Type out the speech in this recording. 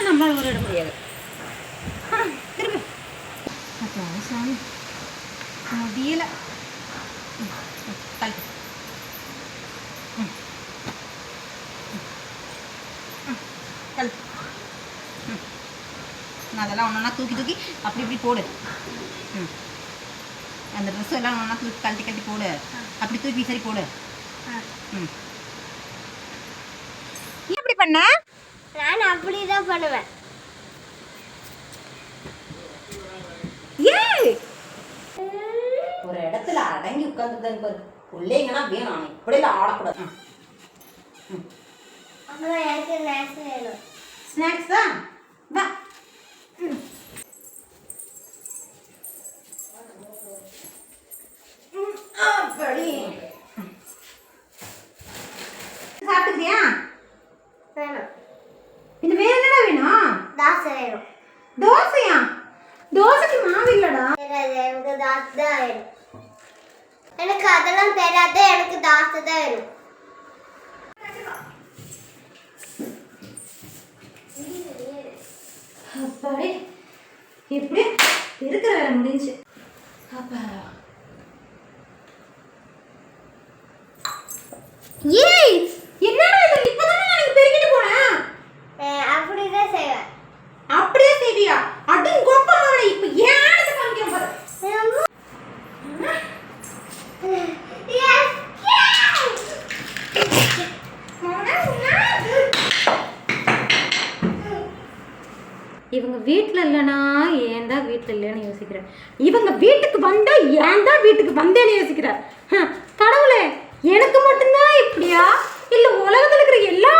நம்மளால் ஒரு இட முடியாது. திரும்ப சாமி முடியல. அதெல்லாம் ஒன்றா தூக்கி தூக்கி அப்படி இப்படி போடு. அந்த ட்ரெஸ் எல்லாம் ஒன்றா தூக்கி கழட்டி கழட்டி போடு. அப்படி தூக்கி சரி போடு. எப்படி பண்ண? நான் அப்படிதான் பண்ணுவேன். ஏய் ஒரு இடத்துல அடங்கி உட்காந்துதான் பாரு. பிள்ளைங்கன்னா வேணும், இப்படிலாம் ஆடக்கூடாது. அப்புறம் எனக்கு ஸ்நாக்ஸ் வேணும். ஸ்நாக்ஸ் தான் வா. அப்படி சாப்பிட்டுக்கிறியா? வேணும். இந்த வேற என்னடா வேணும்? தோசை வேணும். தோசையா? தோசைக்கு மாவு இல்லடா. எனக்கு தோசை தான் வேணும். எனக்கு அதெல்லாம் தெரியாது, எனக்கு தோசை தான் வேணும். அப்பாடி எப்படி இருக்கிற வேலை முடிஞ்சு. அப்பா ஏய் என்னடா இது? இப்பதானே நான் பெருக்கிட்டு போனேன். அப்படிதான் செய்வேன். அப்படியே செய்வியா? அடிங் கோப்பமாவளை இப்ப ஏன் காமிக்க பாரு. இவங்க வீட்டில் இல்லைனா ஏன் தான் வீட்டில் இல்லைன்னு யோசிக்கிறேன். இவங்க வீட்டுக்கு வந்தா ஏன் தான் வீட்டுக்கு வந்தேன்னு யோசிக்கிறேன். கடவுளே, எனக்கு மட்டும்தான் இப்படியா இல்லை உலகத்தில் இருக்கிற எல்லா